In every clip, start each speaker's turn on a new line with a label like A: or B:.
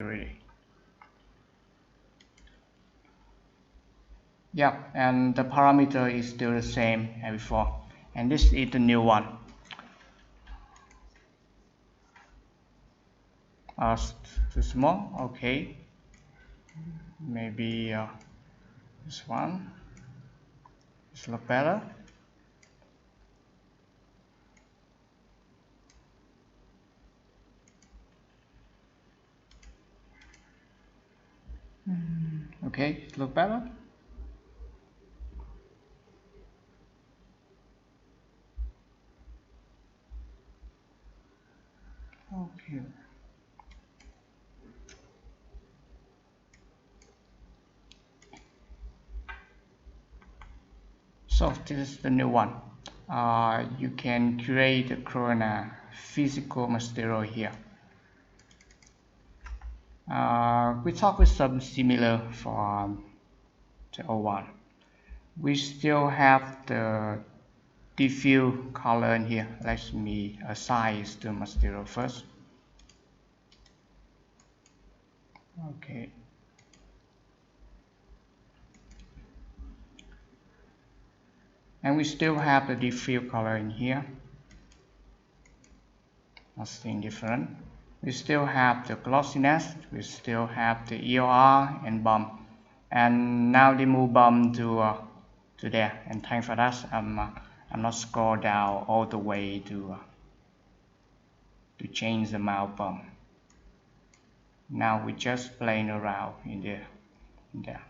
A: already. Yeah, and the parameter is still the same as before, and this is the new one. Too small. Okay, maybe this one. This look better. Okay, look better. Okay. So this is the new one. You can create a Corona physical material here. We talk with some similar for the old one. We still have the diffuse color in here. Let me assign the material first. Okay. And we still have the diffuse color in here. Nothing different. We still have the glossiness. We still have the IOR and bump. And now they move bump to there. And thanks for that, I'm not scroll down all the way to change the amount bump. Now we just playing around in there.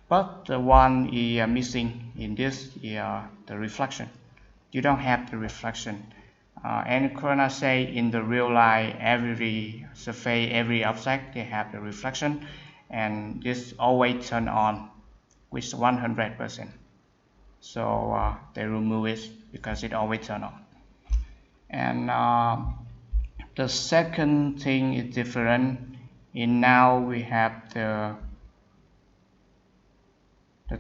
A: But the one is missing in this is the reflection. You don't have the reflection. And Corona say in the real life, every surface, every object, they have the reflection, and this always turn on with 100%. So they remove it because it always turn on. And the second thing is different. In now we have the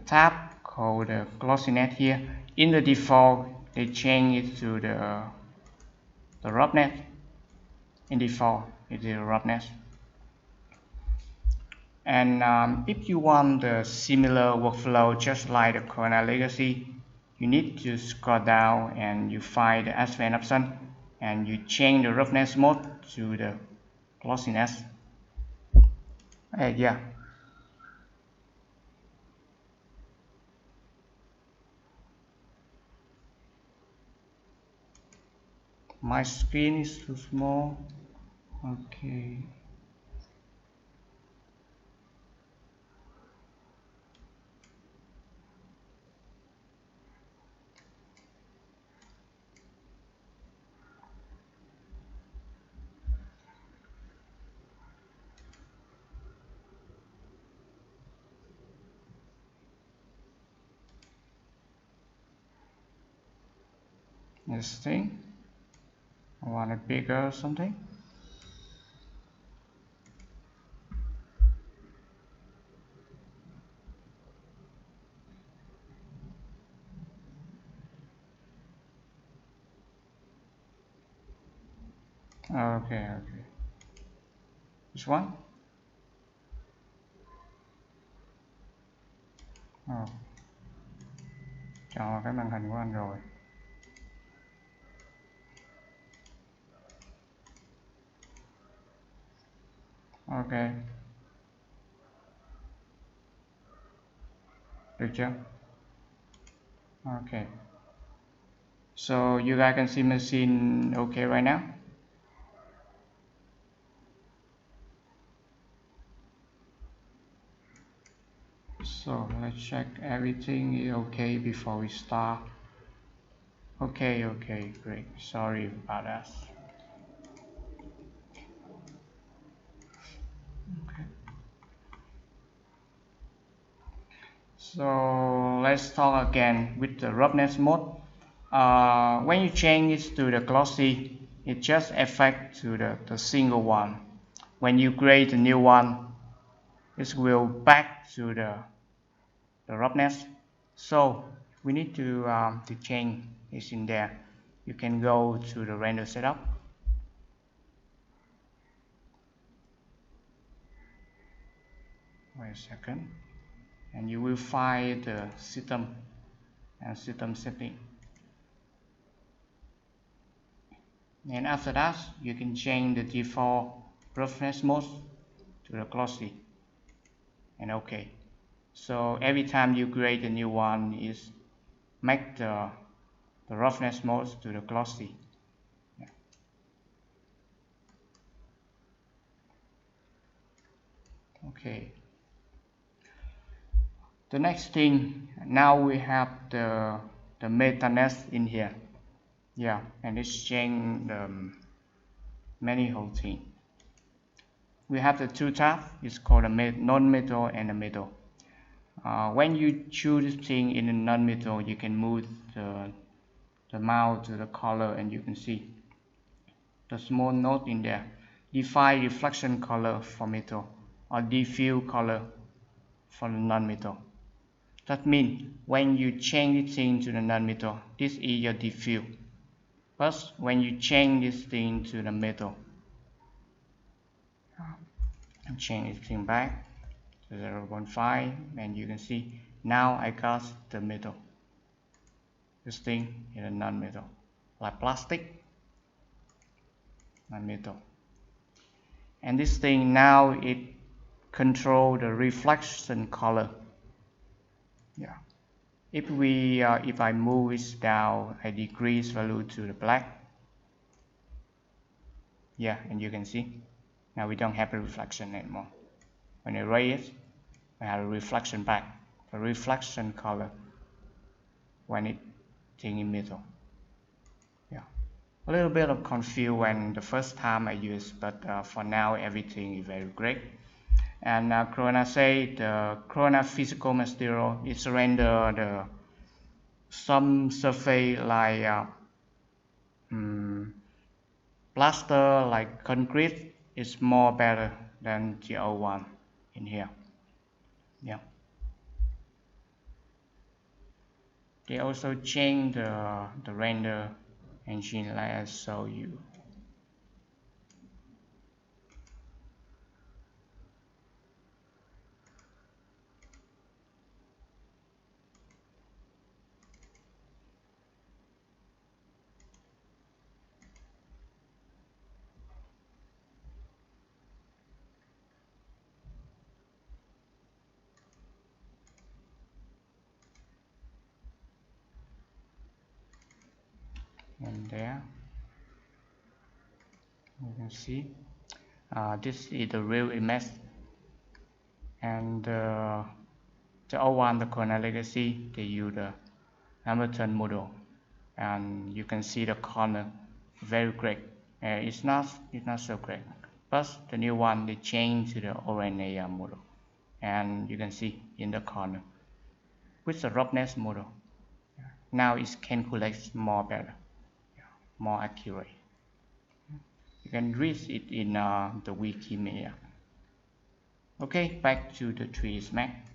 A: tab called the Glossiness here. In the default, they change it to the roughness. In default, it is roughness. And if you want the similar workflow just like the Corona Legacy, you need to scroll down and you find the advanced option and you change the roughness mode to the glossiness. Yeah. My screen is too small. Okay. This thing. I want it bigger or something. Okay. This one? Chọn cái màn hình của anh rồi. Okay. Được chưa? Okay. So you guys can see machine okay right now? So let's check everything is okay before we start. Okay, great. Sorry about that. Okay. So let's talk again with the roughness mode. When you change it to the glossy, it just affects to the single one. When you create a new one, it will back to the roughness. So we need to change this in there. You can go to the render setup. Wait a second, and you will find the system and system setting. And after that, you can change the default roughness mode to the glossy, and OK. So every time you create a new one, is make the roughness mode to the glossy. Yeah. Okay. The next thing, now we have the Metalness in here. Yeah, and it's change the manifold thing. We have the two tabs. It's called a non-metal and a metal. When you choose this thing in a non-metal, you can move the mouse to the color, and you can see the small note in there. Define reflection color for metal or diffuse color for the non-metal. That means when you change this thing to the non-metal, this is your diffuse. But when you change this thing to the metal, and change this thing back to 0.5, and you can see now I got the metal. This thing is a non-metal, like plastic, non-metal. And this thing now it controls the reflection color. Yeah. If I move it down, I decrease value to the black. Yeah, and you can see now we don't have a reflection anymore. When I raise it, I have a reflection back, the reflection color when it thing in middle. Yeah, a little bit of confused when the first time I use, but for now everything is very great. And Corona say the Corona physical material is render some surface like plaster, like concrete, is more better than the old one in here. Yeah. They also change the render engine like I show you. And there you can see this is the real image, and the old one, the Corona Legacy, they use the Hamilton model, and you can see the corner very great. It's not so great, but the new one they changed to the Corona model, and you can see in the corner with the roughness model. Now it calculates more better, more accurate. You can read it in the Wikimedia. Okay, back to the 3ds Max.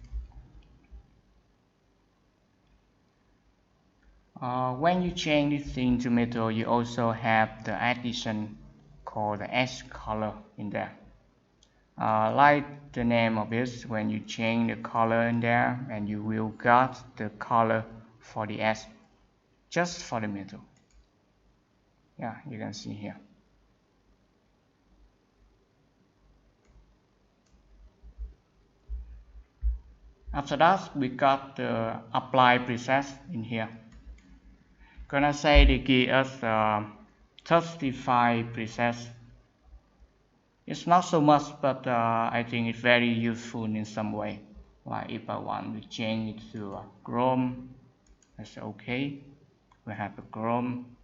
A: When you change this thing to metal, you also have the addition called the edge color in there. Like the name of it, when you change the color in there, and you will get the color for the edge, just for the metal. Yeah, you can see here. After that, we got the apply preset in here. Gonna say they give us 35 presets. It's not so much, but I think it's very useful in some way. Like if I want to change it to chrome, that's okay. We have the chrome,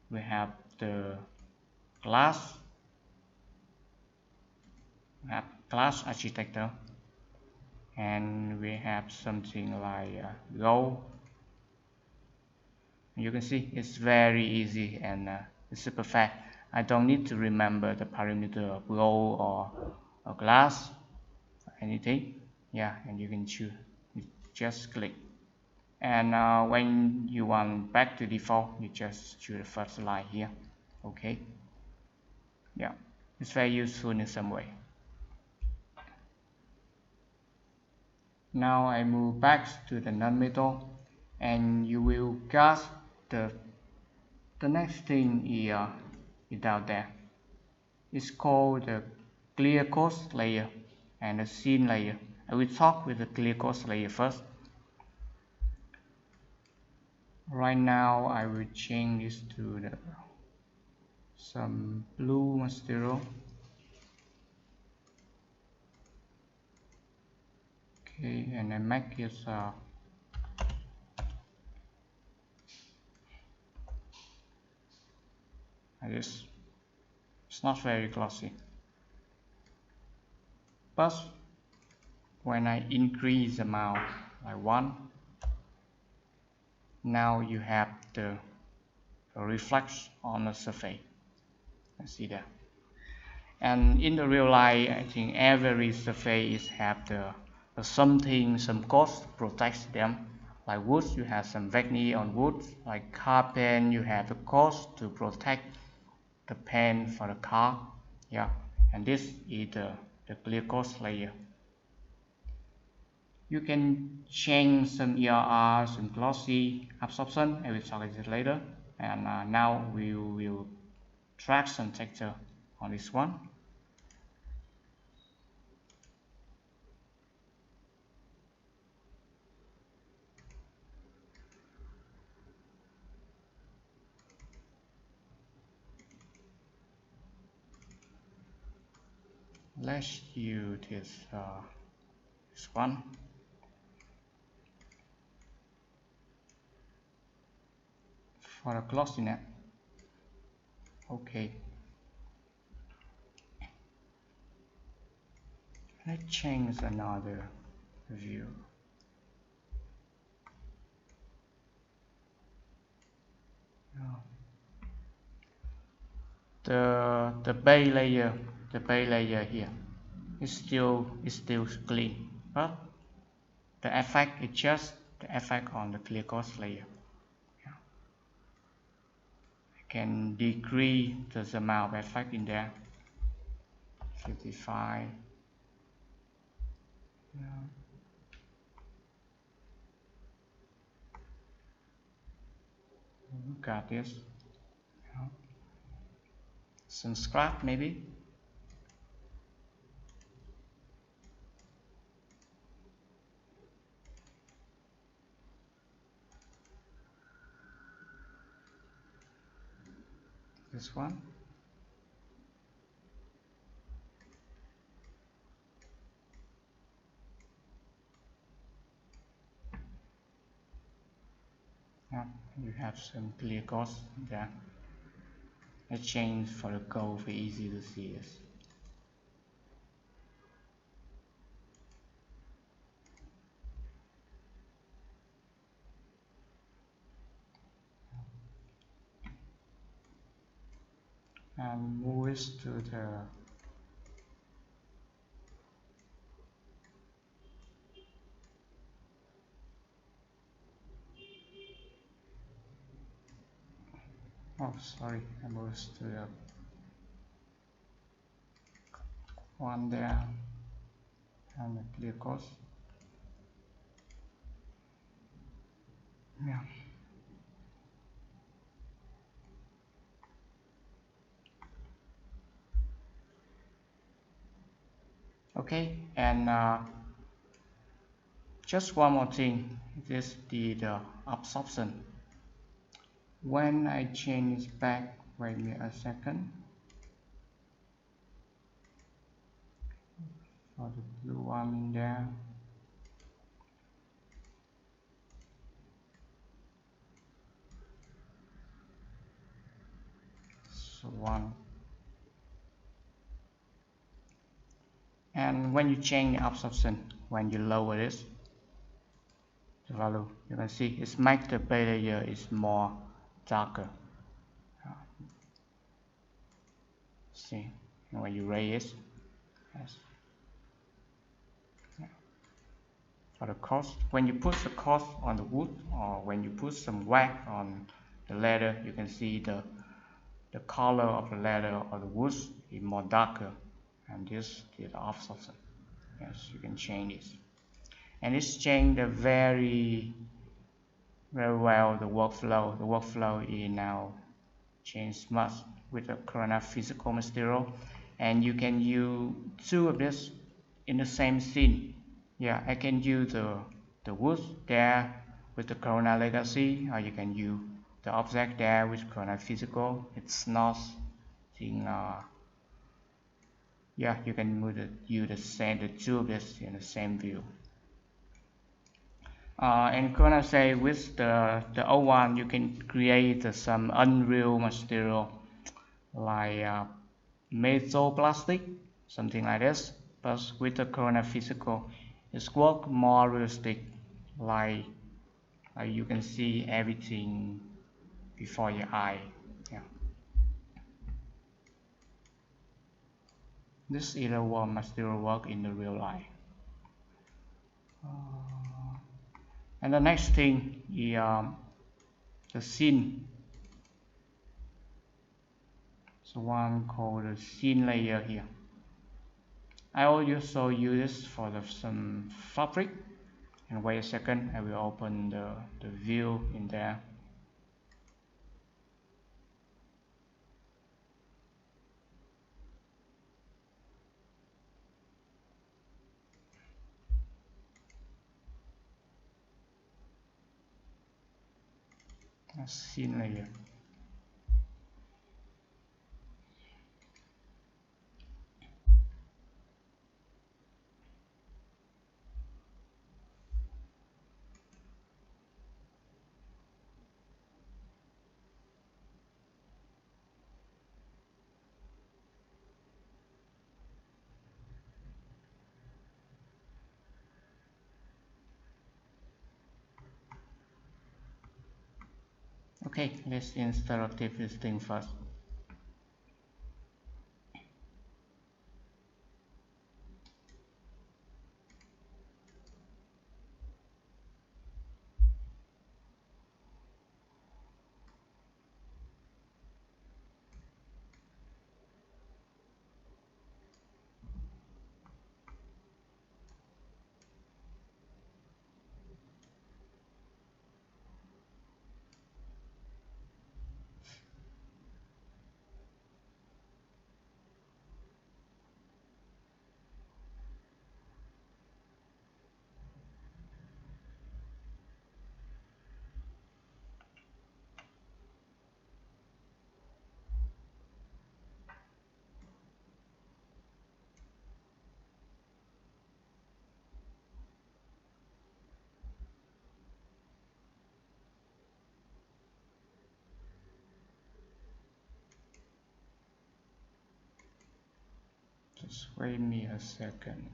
A: we have the glass, we have glass architecture, and we have something like gold. You can see it's very easy and it's super fast. I don't need to remember the parameter of gold or glass or anything. Yeah, and you can choose. You just click. And when you want back to default, you just choose the first line here. Okay. Yeah, it's very useful in some way. Now I move back to the non-metal, and you will guess the next thing is out there. It's called the Clearcoat layer and the Sheen layer. I will talk with the Clearcoat layer first. Right now I will change this to some blue material. Okay, and I make it like this. It's not very glossy, but when I increase the amount like 1, now you have the reflection on the surface. You see that. And in the real life, I think every surface have some cost to protect them. Like wood, you have some veneer on wood. Like car paint, you have the cost to protect the paint for the car. Yeah, and this is the clear coat layer. You can change some ERR, some glossy absorption. I will talk about it later. And now we will track some texture on this one. Let's use this one. For the glossiness. Okay. Let's change another view. The base layer here is still clean, but the effect is just the effect on the clear coat layer. Yeah. I can decrease the amount of effect in there. 55. Yeah. Look at this. Yeah. Some scrap maybe. This one. Yeah, you have some clear coat there. I change for the gold for easy to see this. And move it to the sorry, I moved to the one there and the clear coat. Yeah. Okay, and just one more thing, this is the absorption. When I change it back, wait me a second. For the blue one in there. So 1. And when you change the absorption, when you lower this, the value, you can see it's make the base layer is more darker. See, when you raise it, yes. Yeah. For the cost, when you put the cost on the wood, or when you put some wax on the leather, you can see the color of the leather or the wood is more darker, and this is the absorption. Yes, you can change this. and it's changed very well the workflow. The workflow is now changed much with the Corona physical material, and you can use two of this in the same scene. Yeah, I can use the wood there with the Corona legacy, or you can use the object there with Corona physical. It's not thing. Yeah, you can use the two of this in the same view. And Corona say with the old one you can create some unreal material like metal plastic, something like this. But with the Corona physical, it's work more realistic, like you can see everything before your eye. Yeah. This either one material work in the real life. And the next thing is the scene. So one called the scene layer here. I also use this for some fabric. And wait a second, I will open the view in there. Scene layer. Okay, let's install this thing first. Just wait me a second.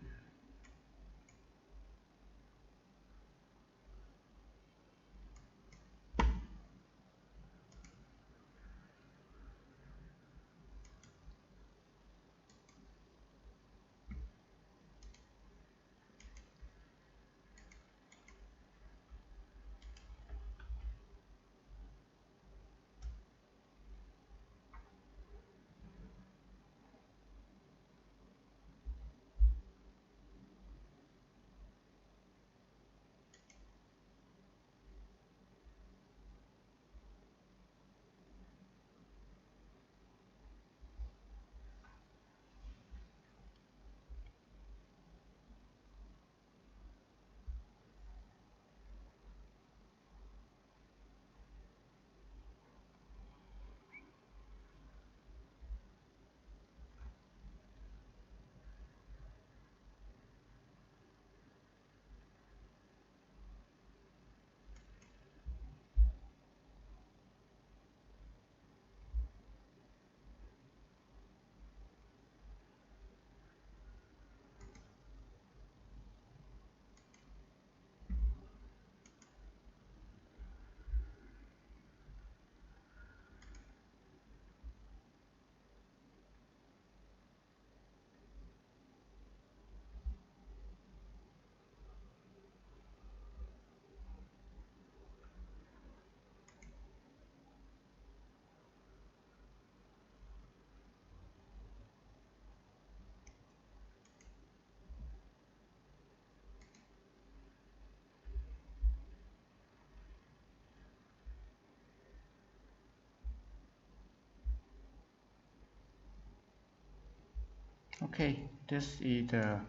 A: Okay, this is the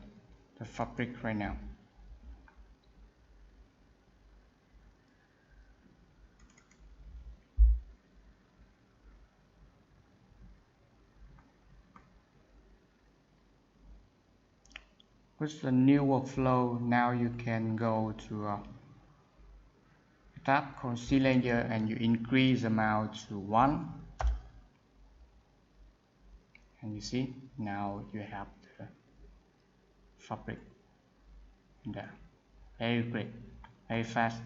A: fabric right now. With the new workflow, now you can go to a tab called Scene Layer and you increase the amount to 1. And you see, now you have the fabric there. Very great, very fast.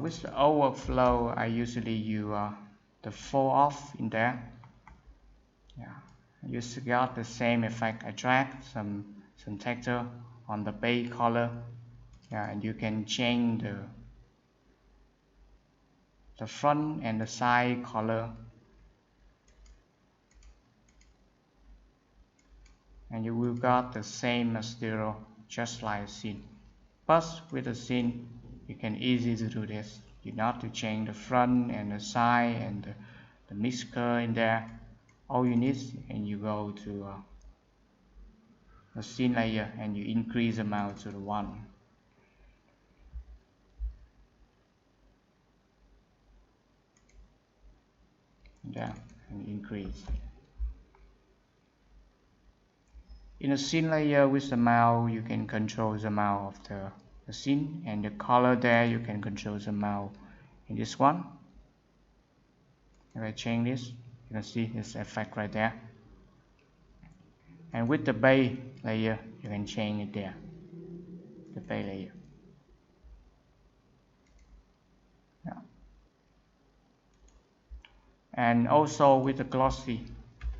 A: With the overflow, I usually use the fall off in there. Yeah, you got the same effect. I drag some texture on the base color. Yeah, and you can change the front and the side color. And you will got the same material just like a scene. But with the scene, you can easily do this. You not to change the front and the side and the mixture in there. All you need, and you go to the scene layer and you increase the amount to the 1. Yeah, and increase. In the scene layer with the mouse, you can control the amount of the scene, and the color there you can control the amount in this one. If I change this, you can see this effect right there. And with the base layer, you can change it there, the base layer. Yeah. And also with the glossy,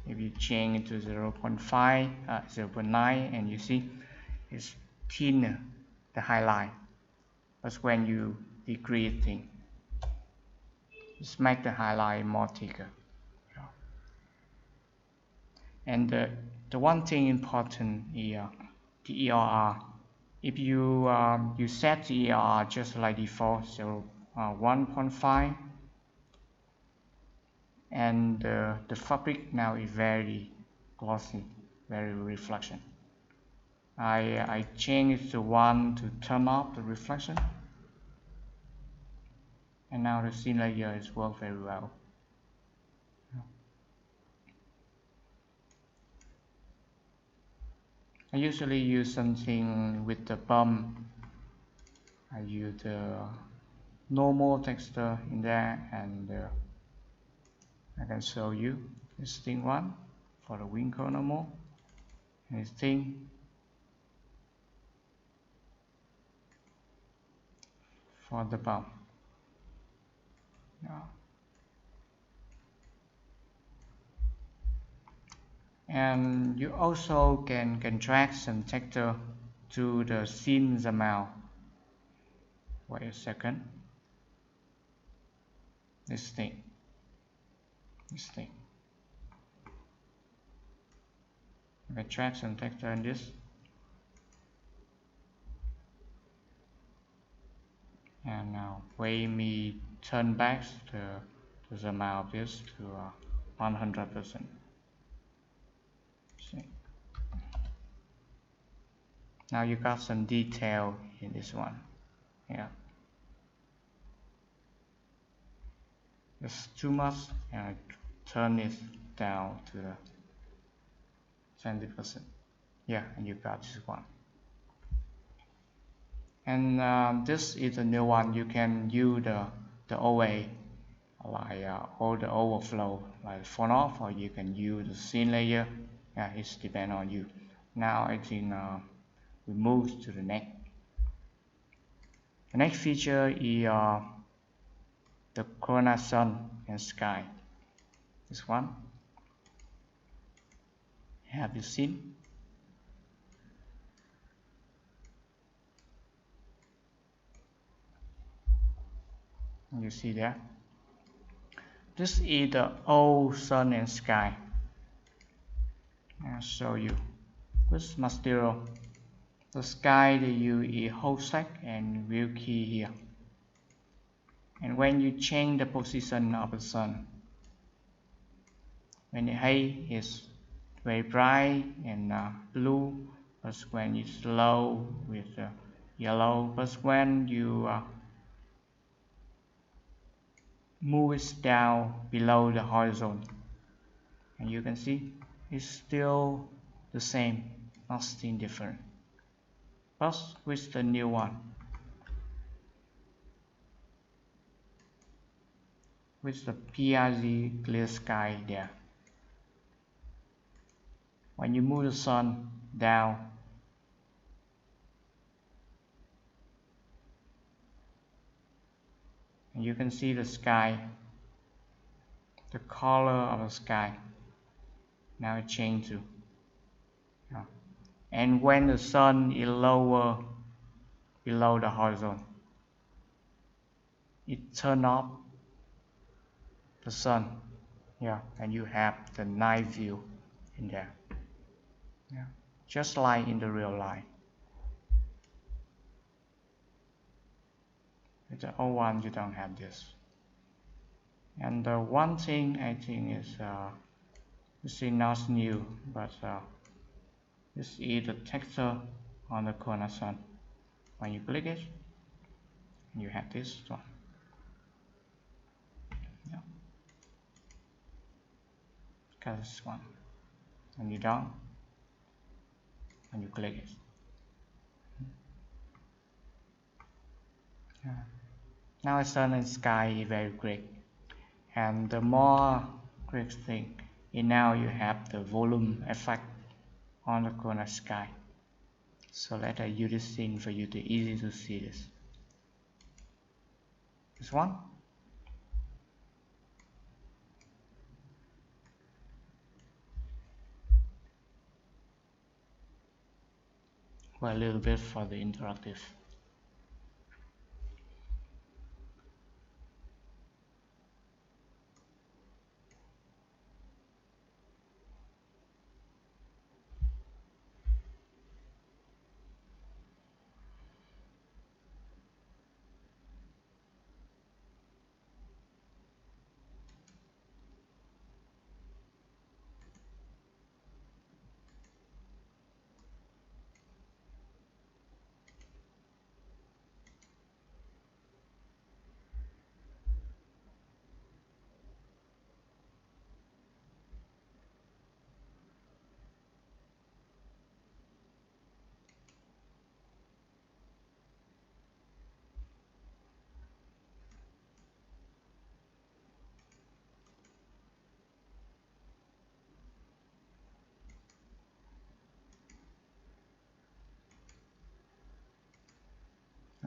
A: if you change it to 0.5, 0.9, and you see it's thinner, the highlight. But when you decrease things, just make the highlight more thicker. And the one thing important is the ERR. If you set the ERR just like default, 1.5, and the fabric now is very glossy, very reflection. I change it to 1 to turn off the reflection, and now the scene layer is work very well. I usually use something with the bump. I use the normal texture in there, and I can show you this thing one for the wing normal, and this thing for the bump. Yeah. And you also can drag some texture to the scene amount. Wait a second. This thing. If I drag some texture in this, and now when me turn back the amount of this to 100%. Now you got some detail in this one. Yeah. It's too much, and I turn it down to the 20%. Yeah, and you got this one. And this is a new one. You can use the OA, like all the overflow, like font off, or you can use the scene layer. Yeah, it's depend on you. Now I think we move to the next. The next feature is the Corona Sun and Sky. This one. Have you seen? You see there. This is the old sun and sky. I'll show you. With material, the sky they use is whole stack and real key here. And when you change the position of the sun, when the height is very bright and blue, but when it's low with yellow. But when you move it down below the horizon, and you can see it's still the same, nothing different. But with the new one, with the PRG Clear Sky there, when you move the sun down, and you can see the sky, the color of the sky now it changed to, and when the sun is lower below the horizon, it turns off the sun, and you have the night view in there, just like in the real life. With the old one you don't have this. And one thing I think is this is not new, but this is the texture on the Corona sun. When you click it, you have this one. Got this one. And you down, and you click it. Now the sun and sky is very great. And the more great thing is now you have the volume effect on the Corona sky. So let I use this thing for you to easy to see this. This one. Well, a little bit for the interactive.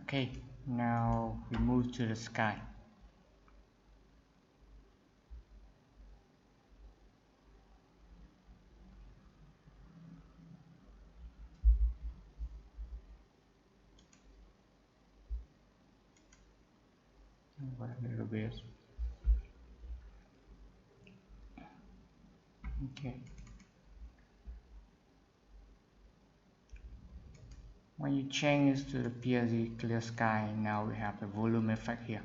A: Okay, now we move to the sky. A little bit. Okay. When you change to the PRG Clear Sky, now we have the volume effect here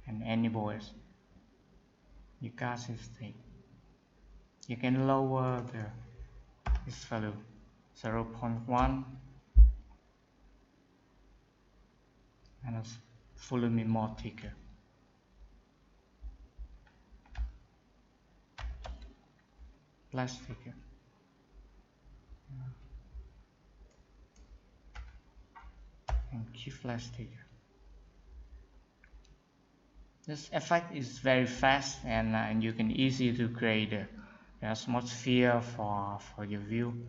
A: and enable it. You got this thing. You can lower this value 0.1 and it's volume more thicker. Less thicker. And keep flash thicker. This effect is very fast and you can easily to create the atmosphere for your view.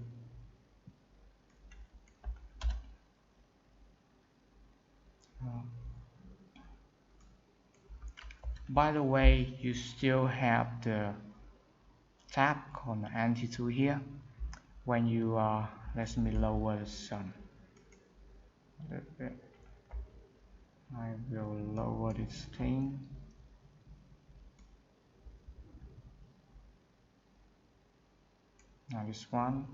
A: By the way, you still have the tab on the anti-tool here. When you let me lower the sun a little bit. I will lower this thing. Now this one.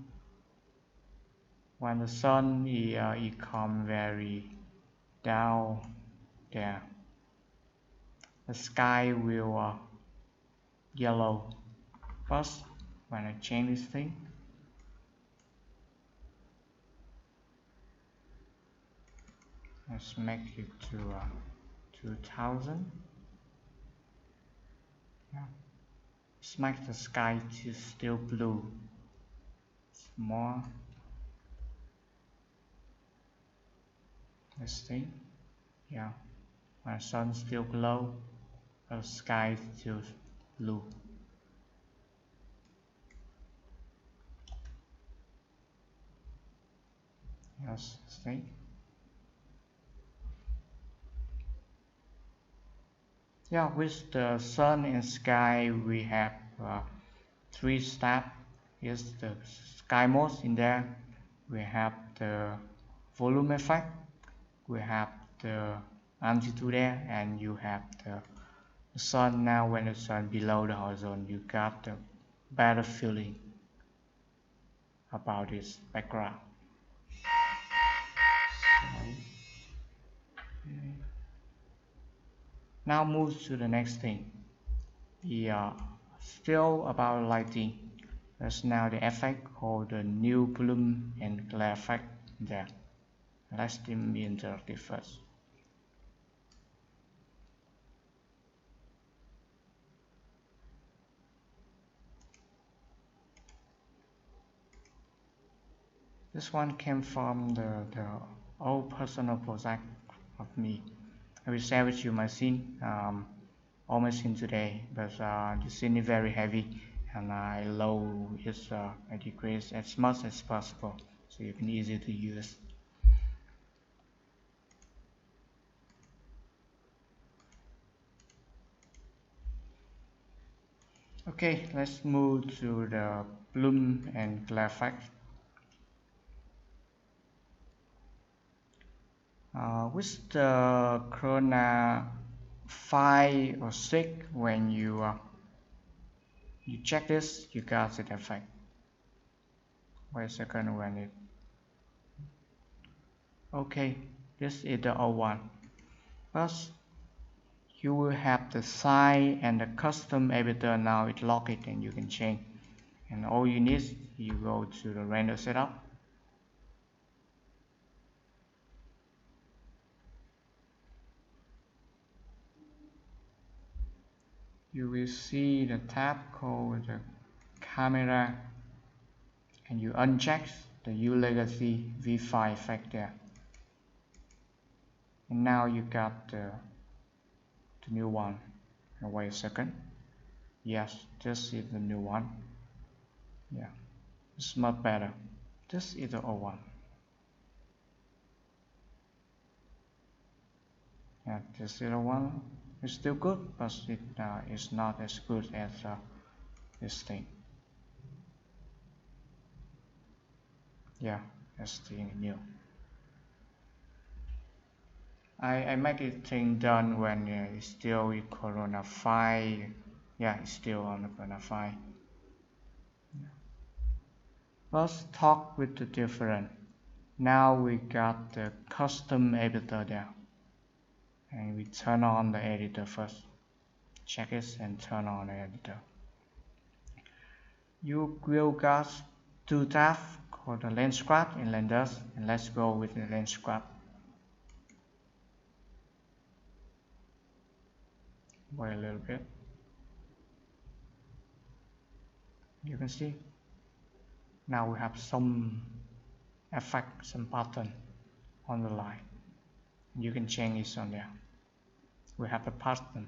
A: When the sun it come very down there, the sky will yellow. First, when I change this thing, Let's make it to 2000. Yeah. Let's make the sky to still blue. It's more. Let's see. Yeah. When the sun still glow, the sky is still blue. Yes, see. Yeah, with the sun and sky, we have 3 steps. Here's the sky mode in there. We have the volume effect. We have the amplitude there, and you have the sun. Now, when the sun below the horizon, you got the better feeling about this background. Now move to the next thing. Still about lighting. There's now the effect called the new bloom and glare effect there. Let's be interactive first. This one came from the old personal project of me. I will share with you my scene, all my scene today, but the scene is very heavy, and I low its I decrease as much as possible, so you can easy to use. Okay, let's move to the bloom and glare effect. With the Corona 5 or 6, when you check this, you got the effect. Wait a second when it. Okay, this is the old one. First, you will have the sign and the custom editor. Now it lock it and you can change. And all you need, you go to the render setup. You will see the tab called the camera, and you uncheck the U legacy V5 effect there. And now you got the new one. And wait a second. Yes, this is the new one. Yeah, it's much better. This is the old one. Yeah, this is the one. It's still good, but it is not as good as this thing. Yeah, that's the new. I make it thing done when it's still with Corona 5. Yeah, it's still on the Corona 5. Yeah. Let's talk with the different. Now we got the custom editor there. And we turn on the editor first. Check it and turn on the editor. You will get 2 tabs called the lens grab and lens dust, and let's go with the lens grab. Wait a little bit. You can see now we have some effect, some pattern on the line. You can change it on there. We have a pattern.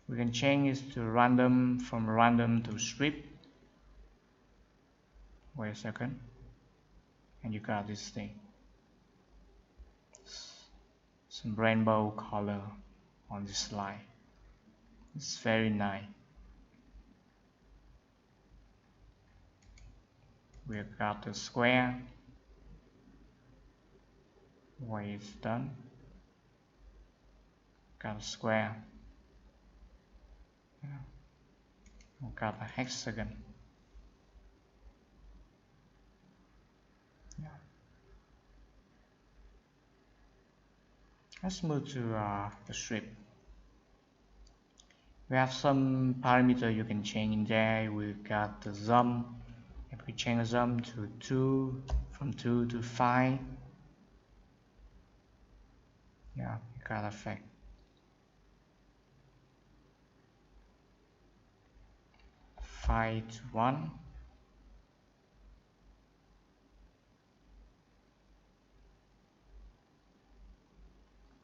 A: We can change it to random, from random to strip. Wait a second. And you got this thing. Some rainbow color on this line. It's very nice. We got the square. When it's done, got a square. Yeah. We got a hexagon. Yeah. Let's move to the strip. We have some parameter you can change in there. We got the zoom. If we change the zoom to 2, from 2 to 5. Yeah, you got effect. Five to 1.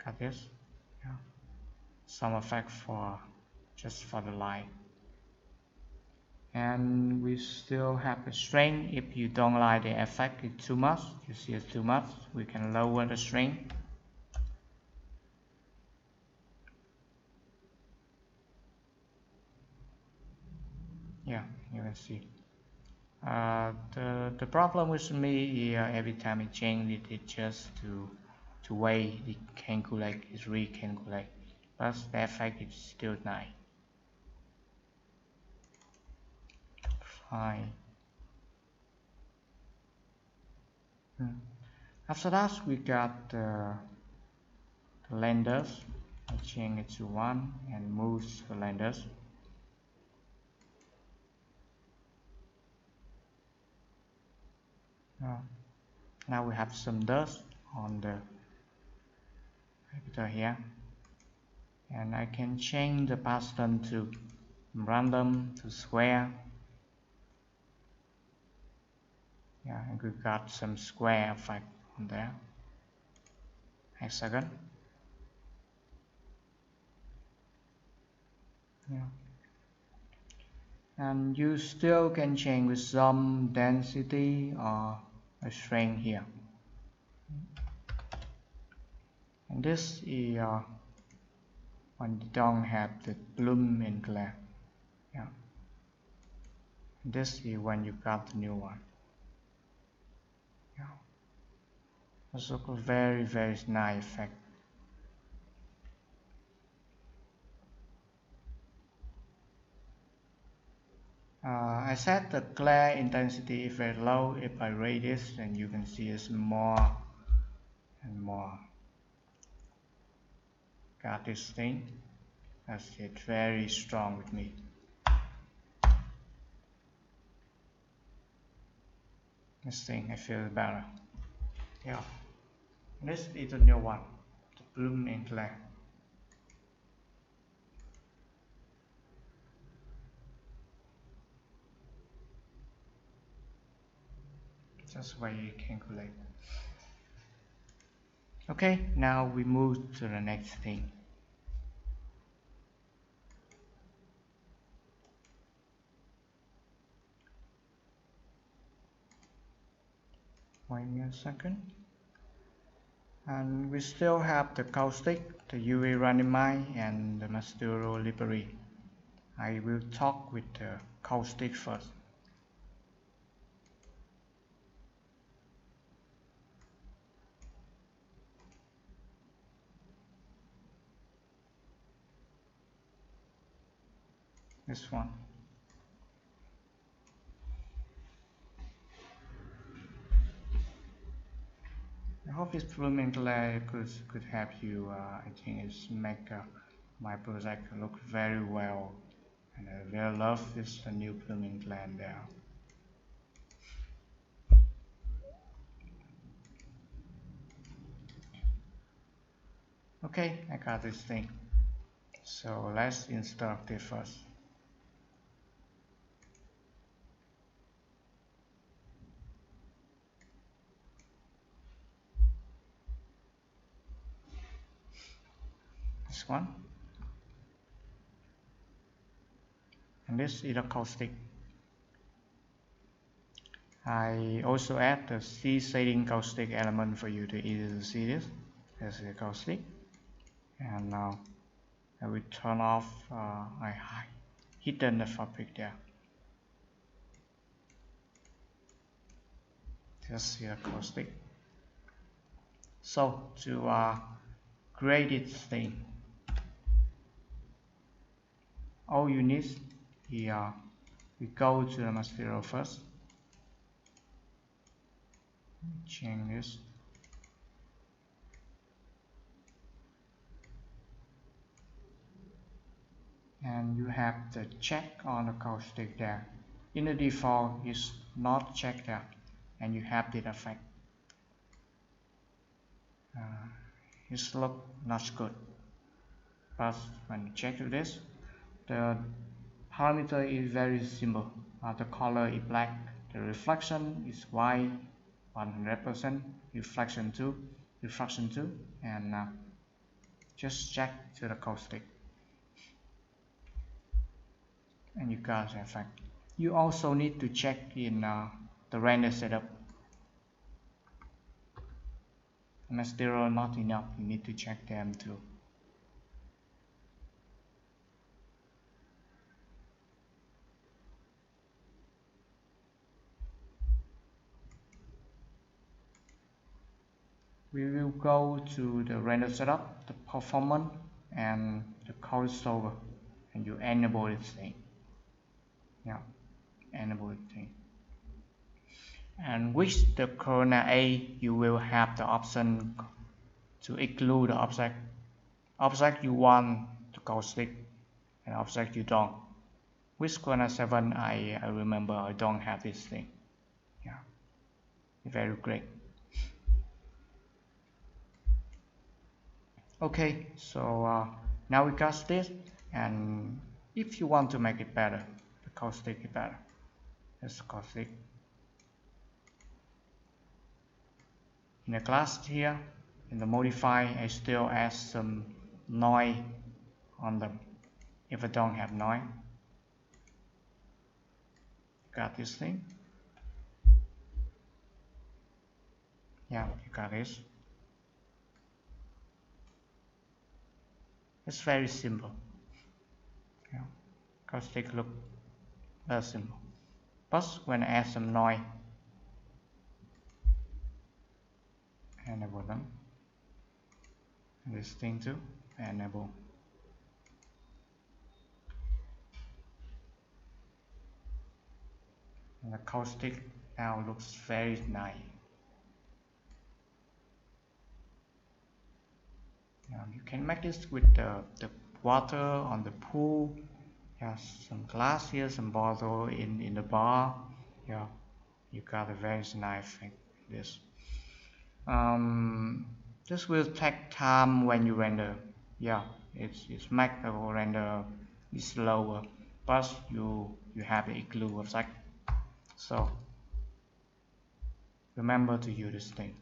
A: Got this? Yeah. Some effect for just for the light. And we still have a strength. If you don't like the effect it's too much, you see it's too much, we can lower the strength. Yeah, you can see. The problem with me every time it changes it just to way it calculate, it recalculate, but the effect is still nice. Fine. After that we got the lenders. I change it to 1 and move the lenders. Now we have some dust on the vector here, and I can change the pattern to random to square. Yeah, and we got some square effect on there. Hexagon. Yeah. And you still can change with some density or a strength here. And this is when you don't have the bloom and glare. Yeah. And this is when you got the new one. Yeah. Also a very nice effect. I set the glare intensity very low. If I rate this, then you can see it's more and more. Got this thing. That's it. Very strong with me. This thing I feel better. Yeah. This is the new one. The bloom and glare. Just why you calculate. Okay, now we move to the next thing. Wait a second. And we still have the caustic, the UV randomizer, and the material library. I will talk with the caustic first. This one. I hope this bloom and glare could help you. I think it's make my project look very well, and I really love this new bloom and glare there. Okay, I got this thing. So let's install it first. This one. And this is the caustic. I also add the C shading caustic element for you to easily see this. There's the caustic. And now I will turn off, I hidden the fabric there. Just see the caustic. So to grade this thing, all you need here, we go to the material first. Change this. And you have the check on the caustic there. In the default, it's not checked there, and you have the effect. it look not good. But when you check this, the parameter is very simple. The color is black, the reflection is white, 100%, reflection 2, and just check to the caustic, and you got the effect. You also need to check in the render setup. Mascara not enough, you need to check them too. We will go to the render setup, the performance, and the color solver, and you enable this thing. Yeah, enable this thing. And with the Corona A, you will have the option to exclude the object. Object you want to caustic, and object you don't. With Corona 7, I remember I don't have this thing. Yeah, very great. Okay, so now we got this, and if you want to make it better, the caustic is better. That's caustic. In the class here, in the modify, I still add some noise on them. If I don't have noise, got this thing. Yeah, you got this. It's very simple. Yeah, caustic look very simple. But when I add some noise, enable them. And this thing too, enable. And the caustic now looks very nice. You can make this with the water on the pool. Yeah, some glass here, some bottle in the bar. Yeah, you got a very nice thing. This will take time when you render. Yeah, it's make the render is slower, but you have the glue effect. So remember to use this thing.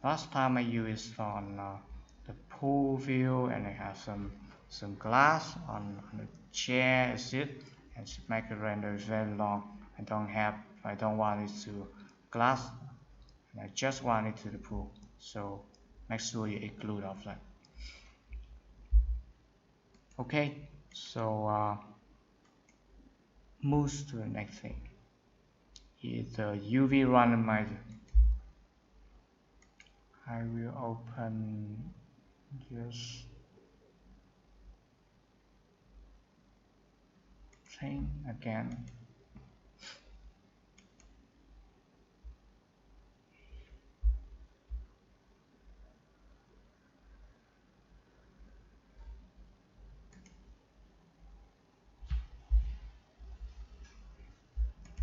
A: Last time I used on the pool view, and I have some glass on the chair sit, and make the render very long. I don't want it to glass, and I just want it to the pool. So make sure you include all that. Okay, so move to the next thing. Is the UV randomizer. I will open this thing again.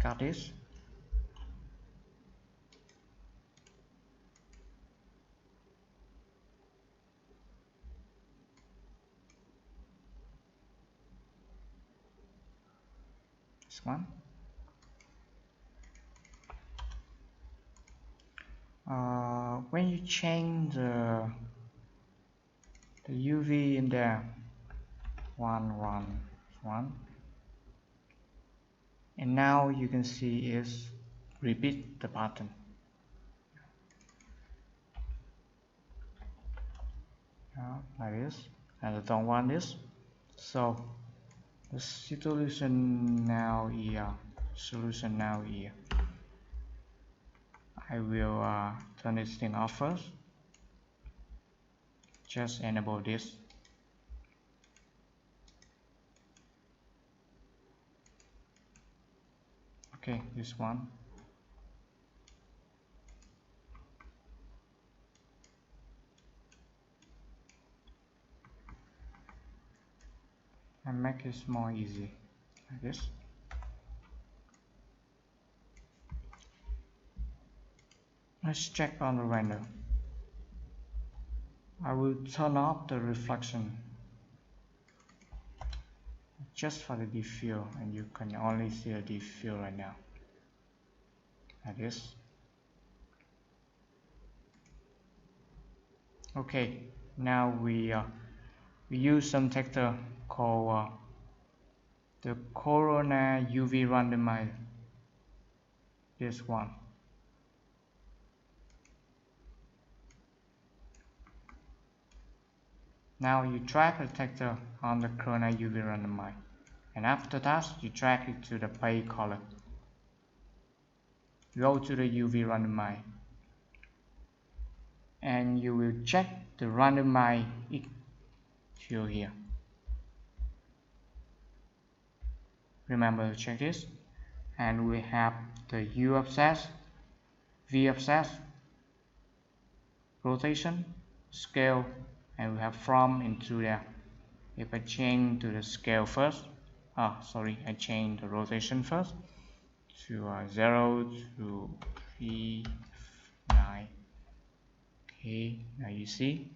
A: Got this. This one. When you change the UV in there, 1, and now you can see is repeat the pattern. Like this, and I don't want this. So the solution now here. I will turn this thing off first. Just enable this. Okay, this one. And make it more easy, like this. Let's check on the render. I will turn off the reflection just for the deep field, and you can only see a deep field right now, like this. Okay, now we use some texture called the Corona Uv Randomizer. This one. Now you drag the texture on the Corona Uv Randomizer, and after that you drag it to the page color. Go to the UV Randomizer, and you will check the randomize field here. Remember to check this, and we have the U offset, V offset, rotation, scale, and we have from into there. If I change to the scale first, I change the rotation first to 0 to 3, 9. Okay, now you see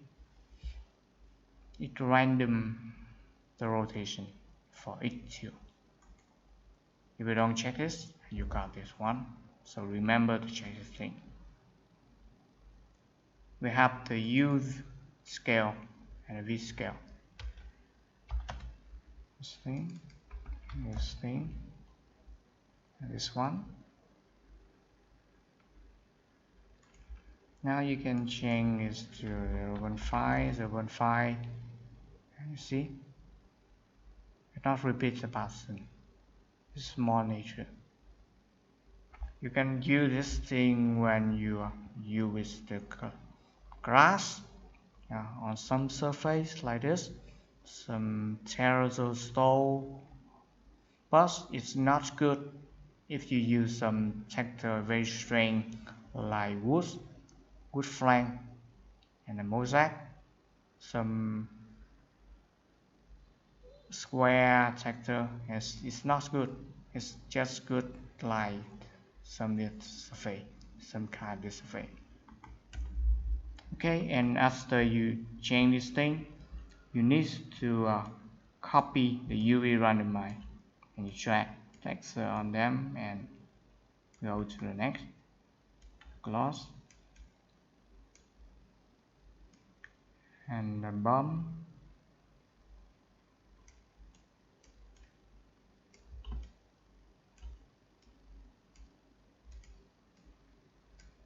A: it random the rotation for each two. If you don't check this, you got this one. So remember to check this thing. We have the U scale and the V scale. This thing, and this one. Now you can change this to 0.5, 0.5, and you see, it not repeat the pattern. It's more nature. You can use this thing when you use the grass on some surface like this, some terrazzo stone, but it's not good if you use some texture very strange like wood flank and a mosaic, some square texture. It's not good. It's just good like some surface, some kind of surface. Okay, and after you change this thing, you need to copy the UV randomizer, and you drag texture on them and go to the next gloss and the bump.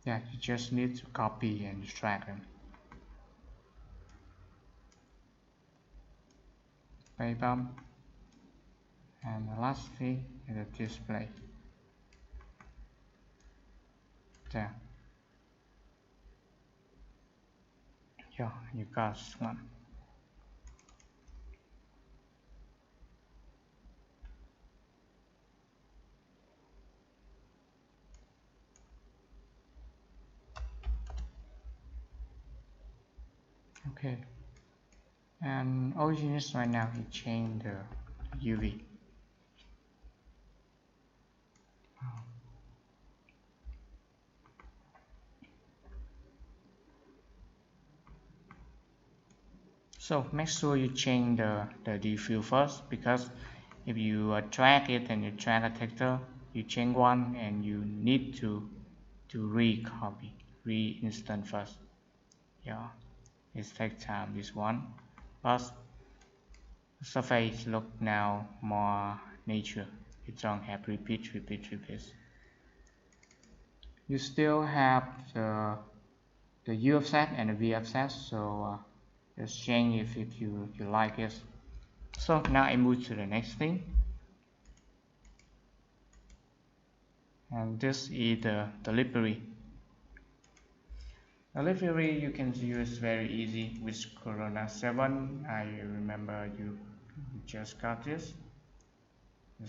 A: Yeah, you just need to copy and drag them. Play bump, and the last thing is the display. There. Yeah, you got one. Okay, and all you need right now is change the UV. So make sure you change the diffuse first, because if you drag it and you drag a texture, you change one and you need to re-instant first. Yeah, it takes time, this one, but the surface look now more nature. You don't have repeat. You still have the U offset and the V offset, so just change if you like it. So now I move to the next thing, and this is the library. The library you can use very easy with Corona 7. I remember you just got this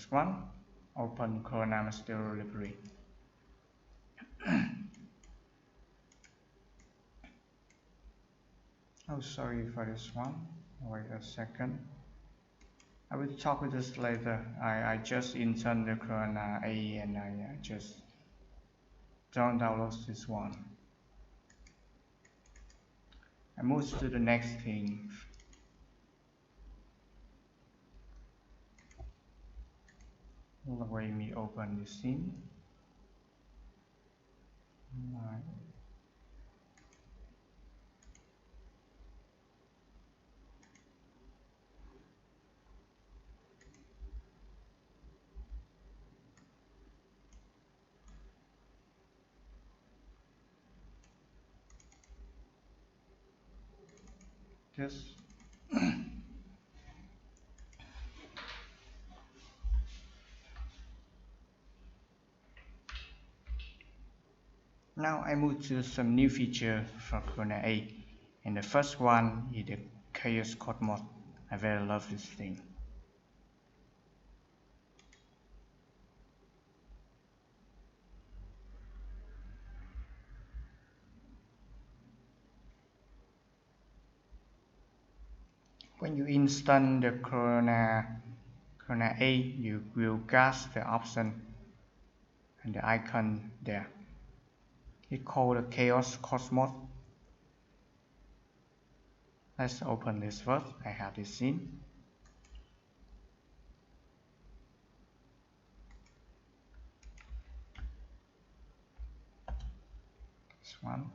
A: one. Open Corona Master library. Oh, sorry for this one. Wait a second. I will talk with this later. I just installed the Corona A and I just don't download this one. I move to the next thing. Let me open the scene. Right. Just now I move to some new feature for Corona A, and the first one is the Chaos Cosmos. I very love this thing. When you install the Corona A, you will get the option and the icon there. It's called the Chaos Cosmos. Let's open this first. I have this scene. This one.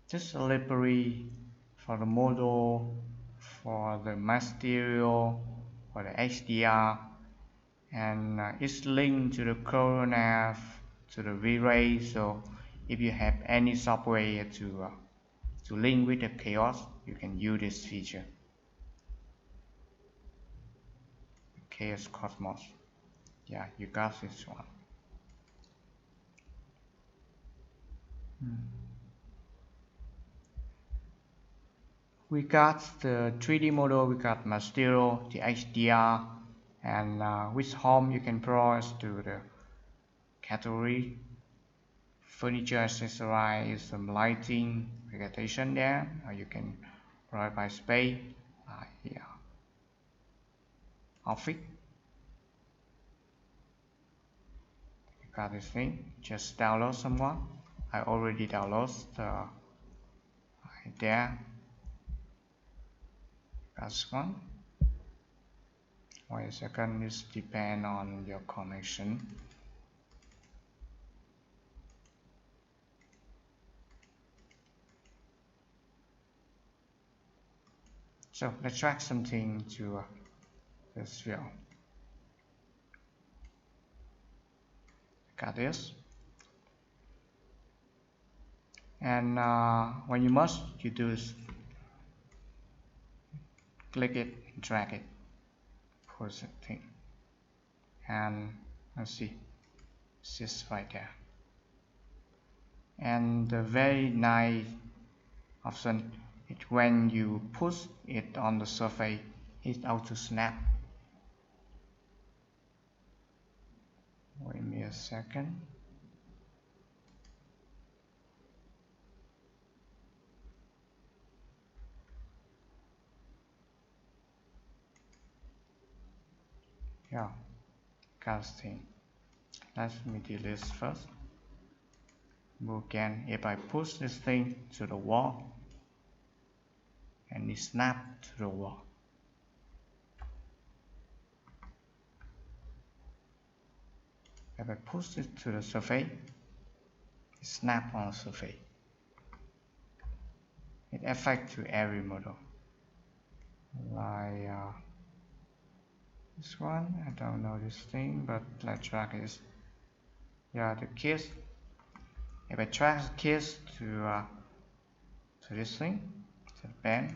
A: Just a library for the model, for the material, for the HDR, and it's linked to the Corona, to the V-Ray. So if you have any software to link with the Chaos, you can use this feature. Chaos Cosmos. Yeah, you got this one. We got the 3D model, we got material, the HDR, and with home you can browse to the category, furniture, accessories, some lighting, vegetation there, or you can browse by space, yeah, office. You got this thing, just download someone. I already downloaded the there. That's one. Wait a second, this depends on your connection. So let's track something to this view. Got this. And when you must, you do is click it and drag it, push it thing, and let's see, it's right there. And the very nice option is when you push it on the surface, it auto snap. Wait me a second. Yeah, casting. Let me delete this first. Again, if I push this thing to the wall, and it snaps to the wall. If I push it to the surface, it snaps on the surface. It affects to every model. Like this one, I don't know this thing, but let's track this. Yeah, the kiss. If I track the kiss to this thing, to the pen,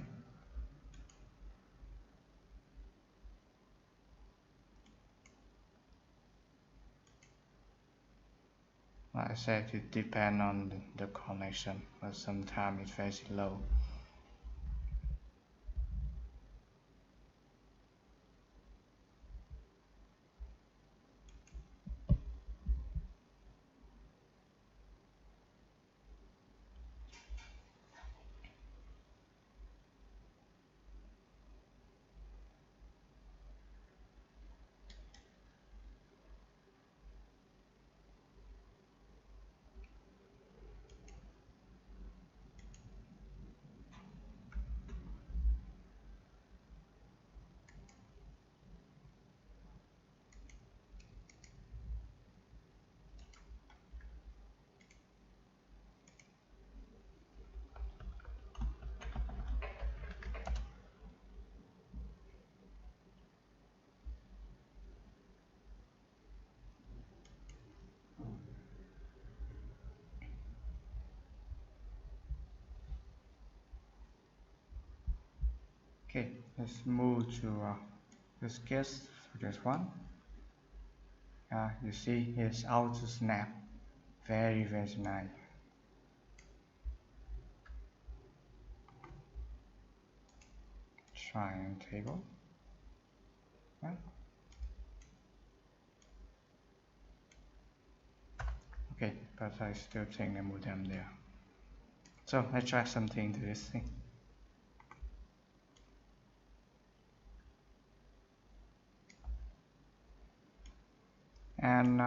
A: like I said, it depends on the connection, but sometimes it's very low. Okay, let's move to this case for this one. You see it's auto snap, very nice. Triangle table. Right. Okay, but I still think I move them there. So let's try something to this thing. And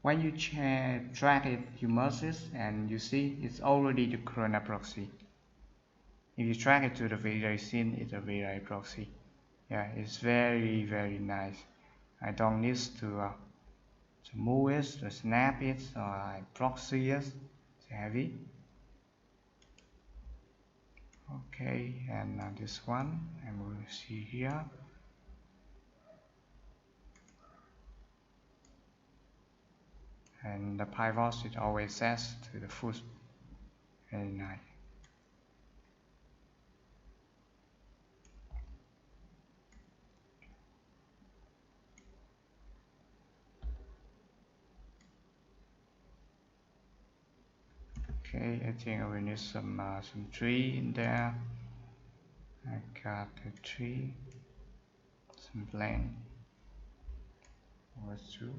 A: when you drag it, you merge it, and you see it's already the Corona proxy. If you drag it to the VRI scene, it's a VRI proxy. Yeah, it's very nice. I don't need to move it, to snap it, or I proxy it. It's heavy. Okay, and this one, and we'll see here. And the pivots it always sets to the foot. Very nice. Okay, I think I will need some tree in there. I got the tree, some blend, over two.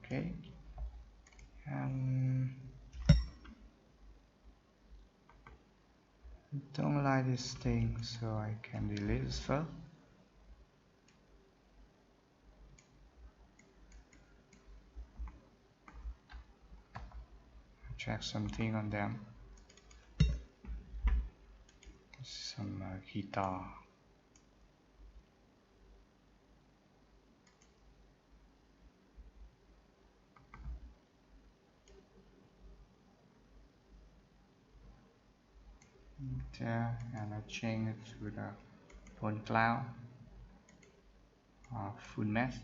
A: Okay, don't like this thing, so I can delete this first. Check something on them. Some guitar. There, and I change it to the point cloud or full mesh.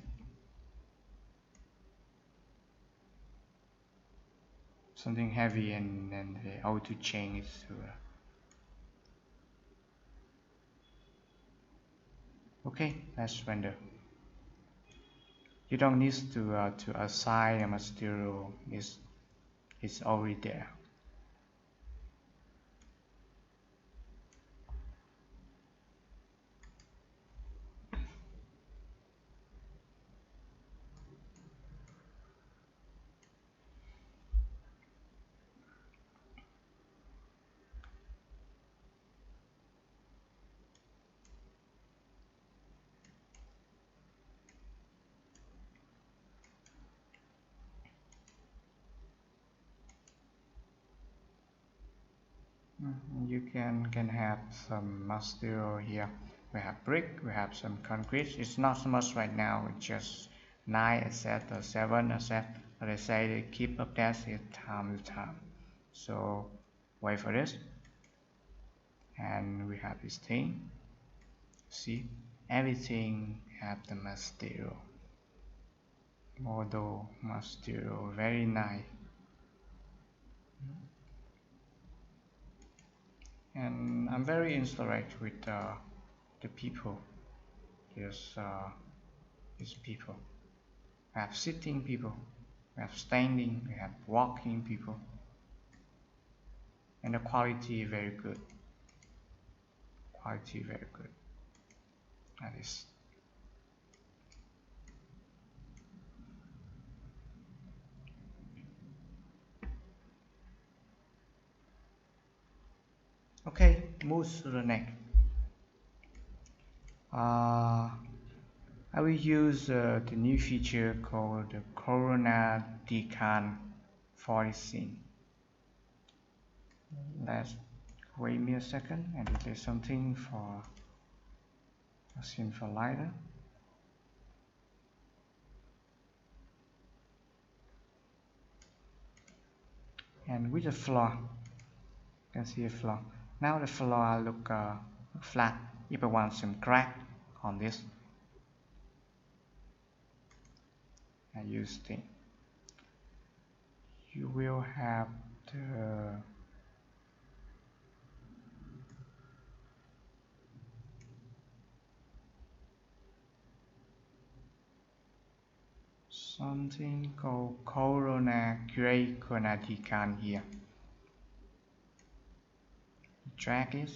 A: Something heavy, and then the auto change it to okay, let's render. You don't need to assign a material, it's already there. You can have some material here. We have brick, we have some concrete. It's not so much right now, it's just 9 asset or 7 asset, but I say they keep updating it time to time. So wait for this. And we have this thing. See, everything have the material. Model material, very nice. And I'm very inspired with the people. These people. We have sitting people, we have standing, we have walking people, and the quality very good. Quality very good. That is. Okay, move to the next. I will use the new feature called the Corona Decon for this scene. Let's wait me a second and delete something for a scene for lighter. and with the floor, you can see the floor. Now the floor look flat. If I want some crack on this, I use the. You will have the something called Corona Gray Corona Decon here. Drag it.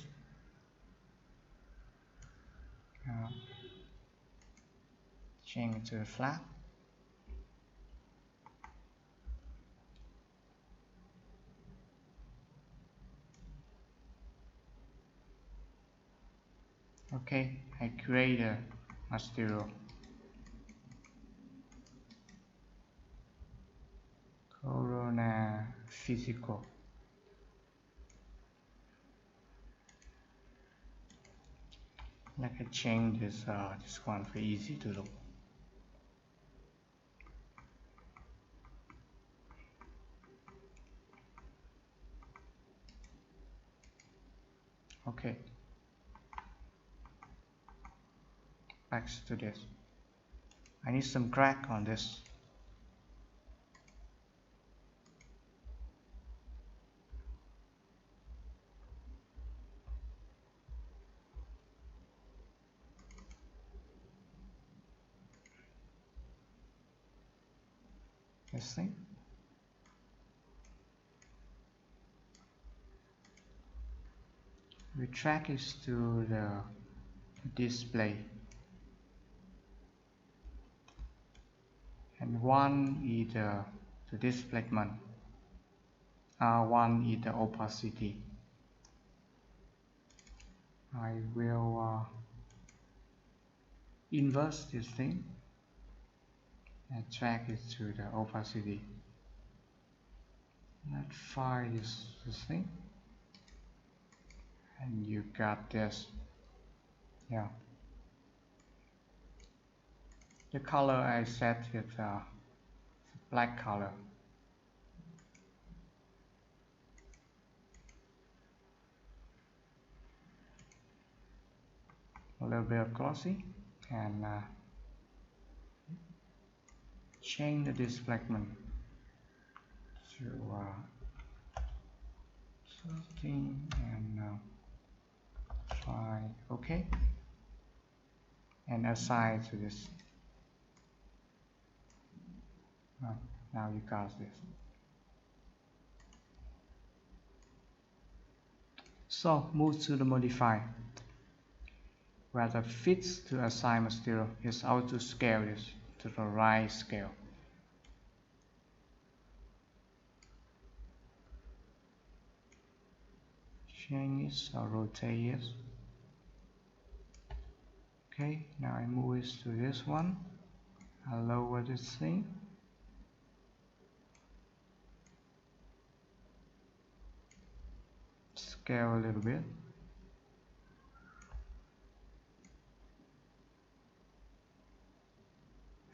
A: Change it to flat. Okay, I create a material. Corona Physical. I can change this one for easy to look. Okay. Back to this. I need some crack on this. This thing. We track it to the display, and one is the displacement, one is the opacity. I will inverse this thing and track it to the opacity. Let's find this thing, and you got this. Yeah. The color I set it black color. A little bit of glossy, and change the displacement to 13 and 5. Okay, and assign to this. Now you got this. So move to the modify, where the fits to assign material is auto scale this to the right scale. Change it or rotate it. Okay, now I move it to this one. I lower this thing. Scale a little bit.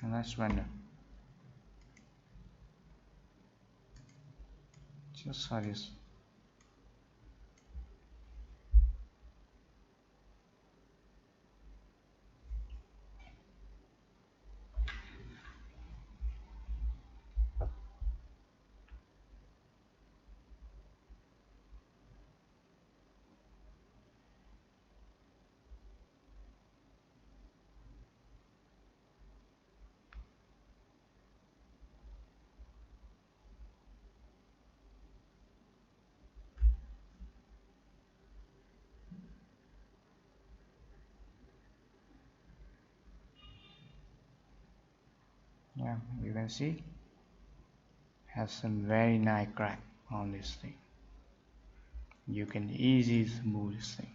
A: And let's render. Just like this. Yeah, you can see has some very nice crack on this thing. You can easily smooth this thing.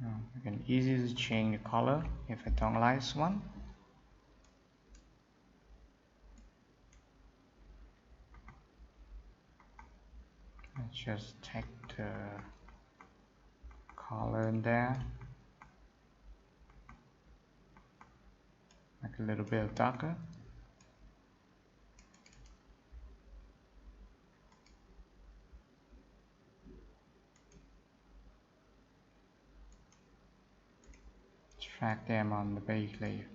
A: Now, you can easily change the color if I don't like this one. I just take the color in there, make a little bit darker. Drag them on the base layer.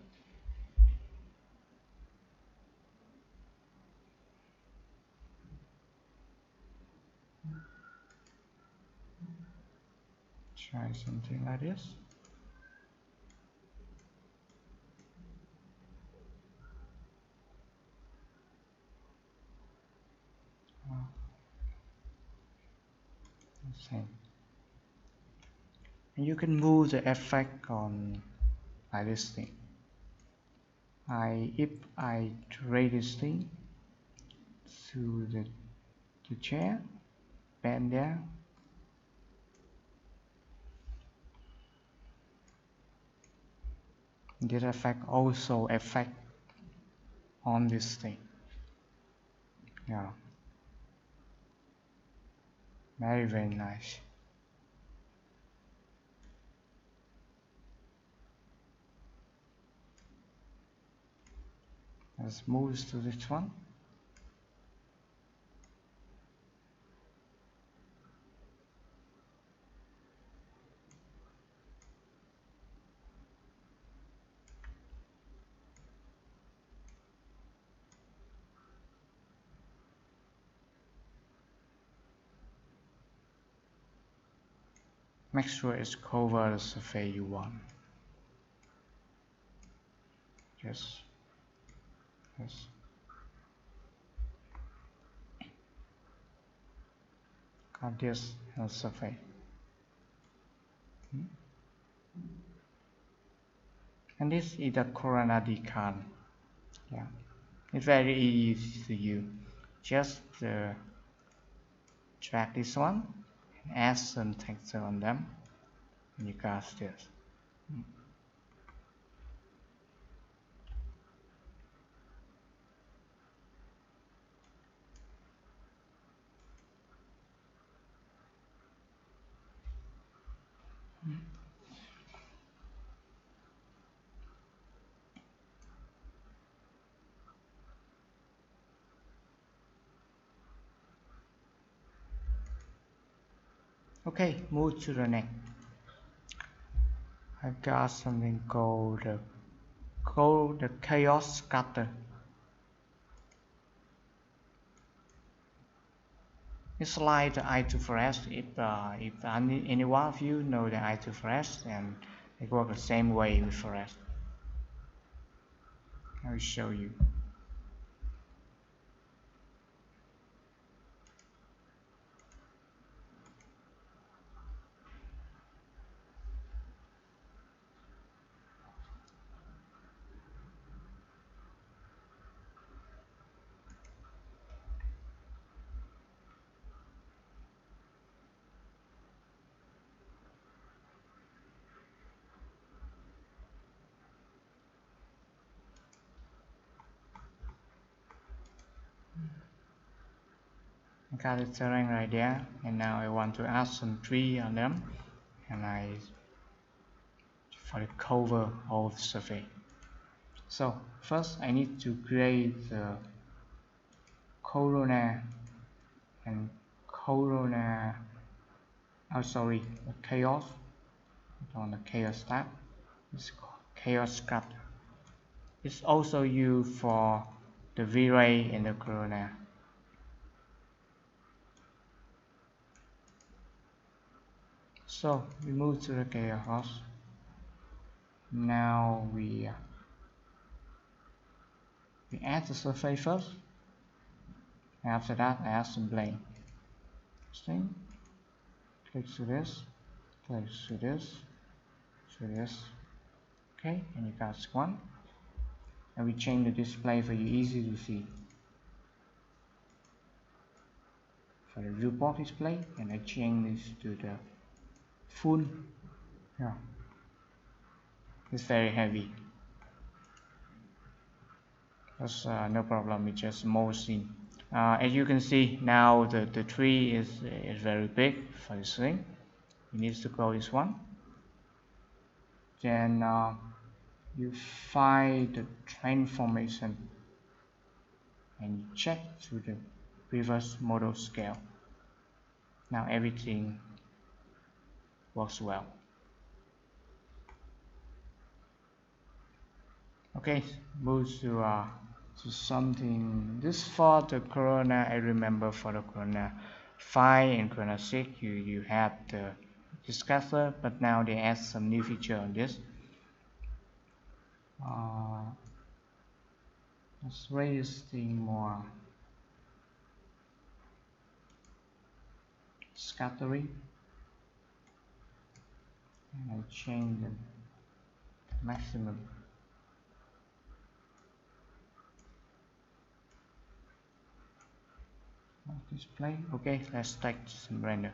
A: Try something like this. Same. And you can move the effect on like this thing. If I drag this thing to the chair, bend there, this effect also affect on this thing. Yeah, very nice. Let's move to this one. Make sure it's cover the surface you want. Yes. Got this surface. And this is the Corona Decon. Yeah, it's very easy to use. Just drag this one, add some texture on them, and you got this. Okay, move to the next. I got something called the Chaos Scatter. It's like the I2Flash. If any one of you know the I2Flash, and it works the same way with Flash. I will show you. I got the terrain right there, and now I want to add some tree on them, and for the cover of the surface. So first I need to create the Corona and Corona. The Chaos on the Chaos tab. It's called Chaos Scatter. It's also used for the V-Ray and the Corona. So we move to the Chaos. Now we add the surface first. After that, I add some blade. Thing. Click to this. Click to this. To this. Okay, and you got one. And we change the display for you easy to see. For the viewport display, and I change this to the full. Yeah, it's very heavy. That's no problem. It's just motion As you can see now, the tree is very big for this thing. You need to go this one. Then you find the transformation and you check to the reverse model scale. Now everything works well. Okay, move to something. This for the Corona. I remember for the Corona 5 and Corona 6, you have the discussor, but now they add some new feature on this. Let's raise thing more scattering, and I change the maximum. Display. Okay, let's take some render.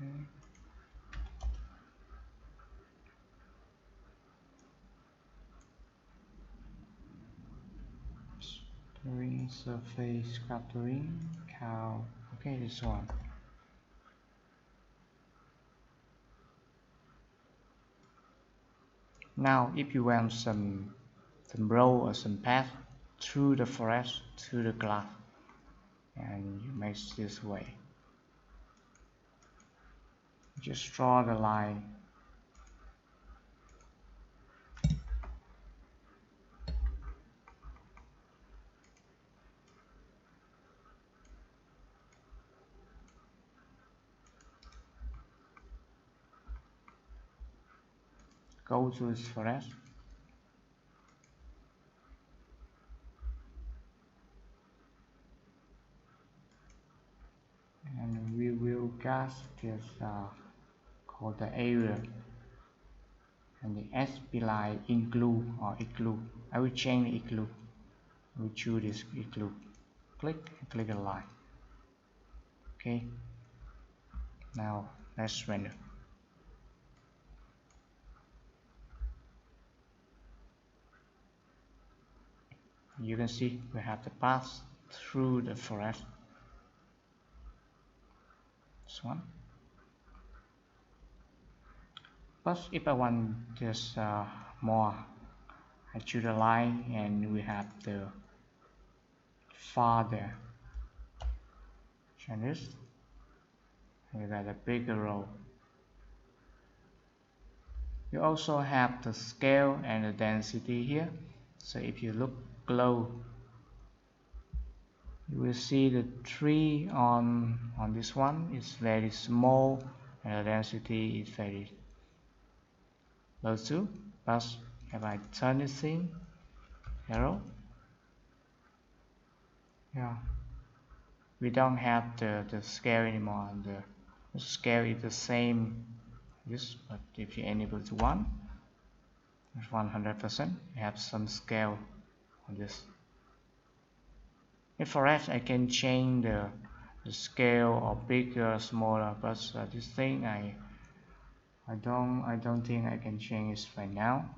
A: Okay. Scattering, surface scattering, cow. Okay, this one. Now, if you want some road or some path through the forest, through the glass, and you make this way, just draw the line. Go to this forest. And we will cast this called the area, and the SB line include or exclude. I will change the exclude. I will choose this exclude. Click and click a line. Okay. Now let's render. You can see we have the path through the forest. This one. But if I want this more, I choose a line and we have the farther. Change this. You got a bigger row. You also have the scale and the density here. So if you look below, you will see the tree on this one is very small and the density is very low too. But if I turn this thing arrow, yeah, we don't have the scale anymore. The scale is the same, this, but if you enable to 1, it's 100%. You have some scale on this. In forest, I can change the scale or bigger, smaller, but this thing I don't think I can change it right now.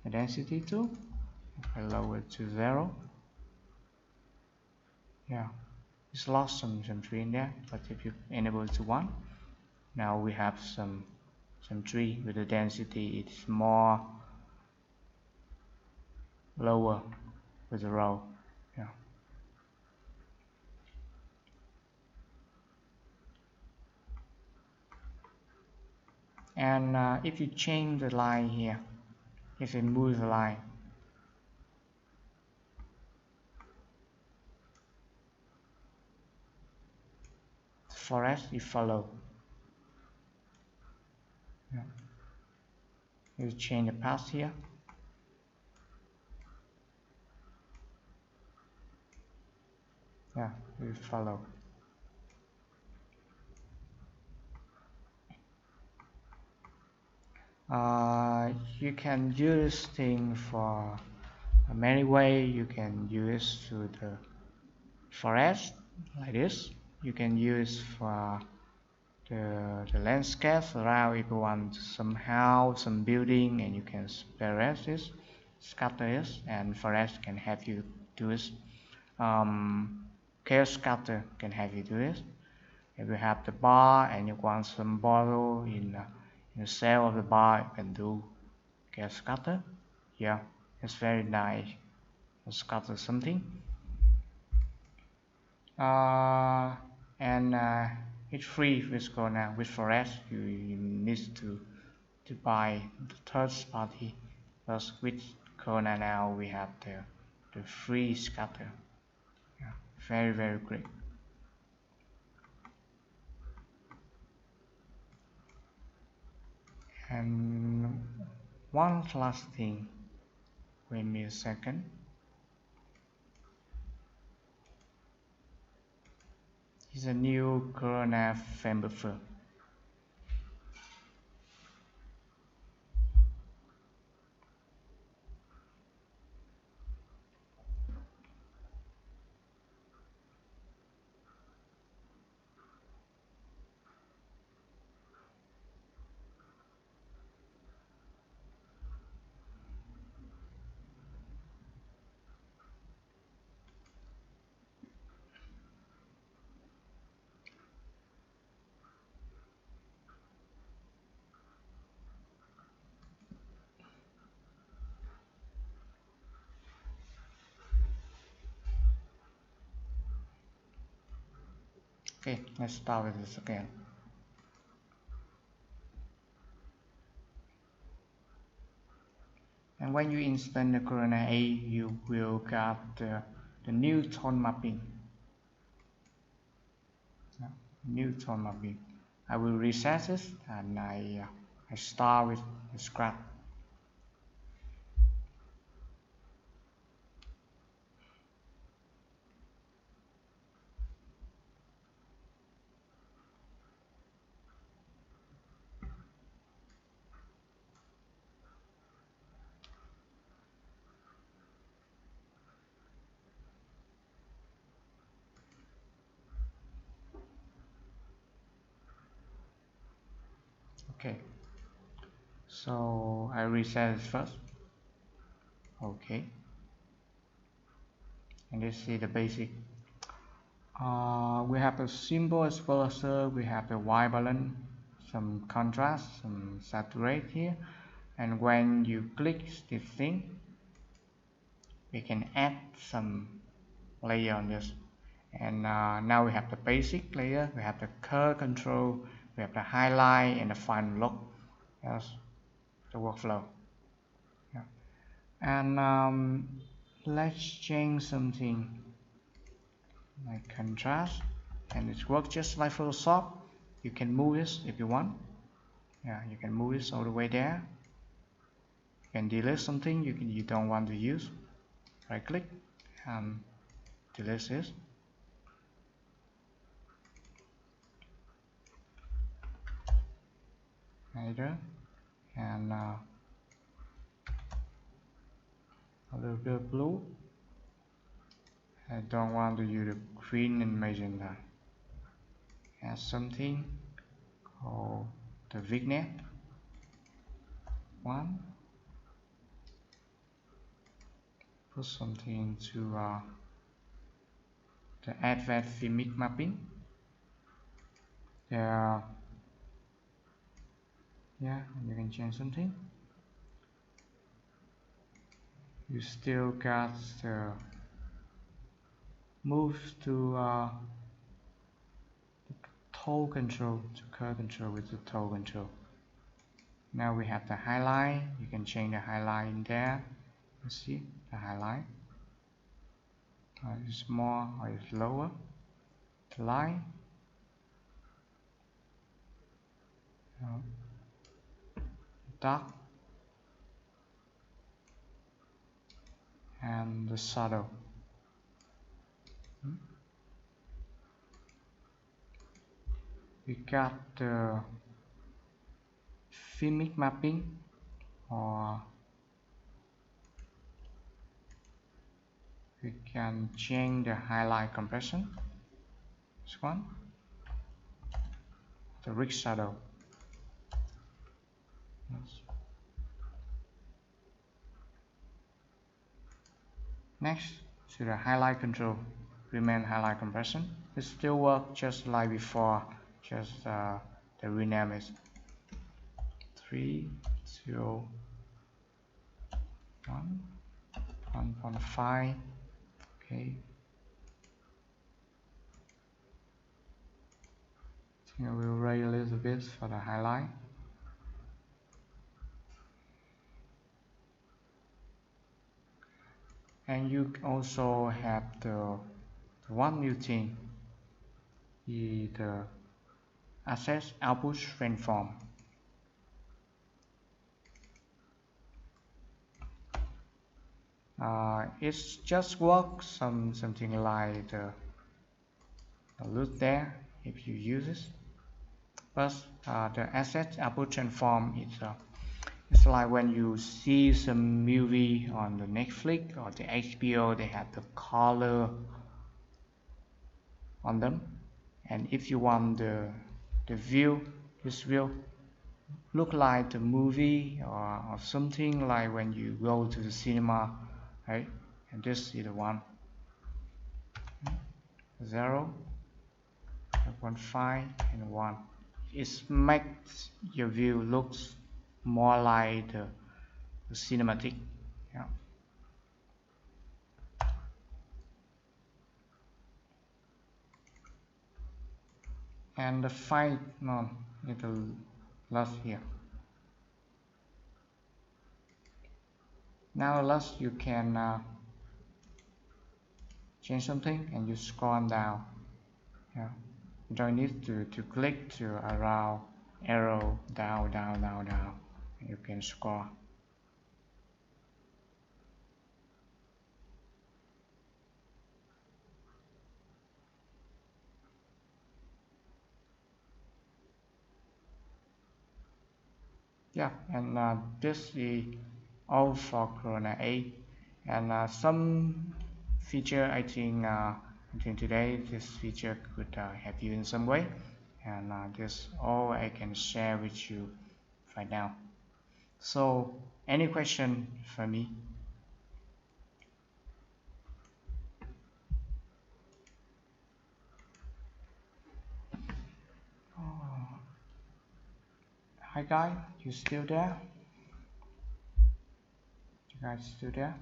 A: The density too, if I lower it to 0, yeah, it's lost some tree in there. But if you enable it to 1, now we have some tree with the density it's more lower with the row. Yeah. And if you change the line here, if you move the line, the forest you follow. Yeah. You change the path here. Yeah, we follow. You can use thing for many ways. You can use to forest like this. You can use for the landscape around. If you want some house, some building, and you can spread this, scatter this, and forest can help you do this. Clear Scatter can help you do this. If you have the bar and you want some bottle in the cell of the bar, you can do Clear Scatter. Yeah, it's very nice. Scatter something. And it's free with Corona. With forest, you need to buy the third party. But with Corona now we have the free scatter. Yeah, very great. And one last thing. Wait me a second. It's a new Corona fan buffer. Okay, let's start with this again. And when you install the Corona A, you will get the new tone mapping. New tone mapping. I will reset this and I start with the scratch. Okay, so I reset it first. Okay, and you see the basic. We have a simple exposure, we have the white balance, some contrast, some saturate here, and when you click this thing, we can add some layer on this. And now we have the basic layer, we have the curve control, we have the highlight and the final look. That's the workflow. Yeah. And let's change something like contrast, and it works just like Photoshop. You can move this if you want. Yeah, you can move this all the way there. You can delete something you don't want to use. Right click and delete this. Either and a little bit of blue. I don't want to use the green and magenta. Add something called the vignette. One. Put something to the advanced filmic mapping. There. Yeah, you can change something. You still got the move to the toe control, to curve control with the toe control. Now we have the highlight. You can change the highlight in there. You see the highlight. It's more or it's lower. The line. Dark. And the shadow. We got the filmic mapping, or we can change the highlight compression. This one, the rig shadow. Yes. Next to the highlight control, remain highlight compression. It still works just like before, just the rename is 3, 0, 1, 1.5. Okay. I think I will raise a little bit for the highlight. And you also have the one new thing, the access output transform. It's just works something like the look there if you use it. But the access output transform is it's like when you see some movie on the Netflix or the HBO, they have the color on them, and if you want the view, this will look like the movie or something like when you go to the cinema, right? And this is the one 0, 1.5 and 1. It makes your view looks more like the cinematic. Yeah. And the fight little less here. Now last you can change something and you scroll down. Yeah. You don't need to click to around arrow down. You can scroll. Yeah, and this is all for Corona 8, and some feature I think today this feature could help you in some way, and this all I can share with you right now. So any question for me? Oh. Hi guys, you still there? You guys still there?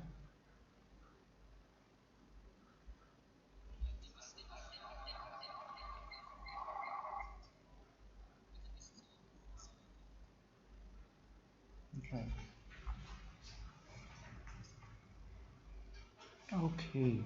A: Okay. Okay.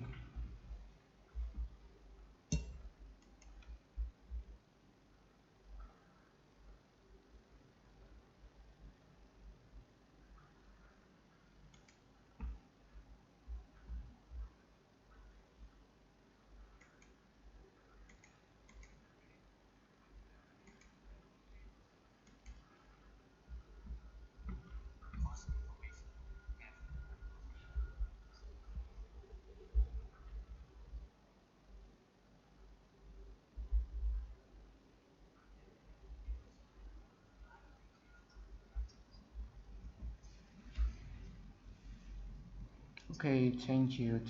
A: Okay, thank you.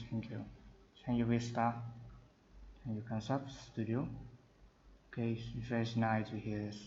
A: Can you restart? Can you concept studio? Okay, it's very nice to hear this.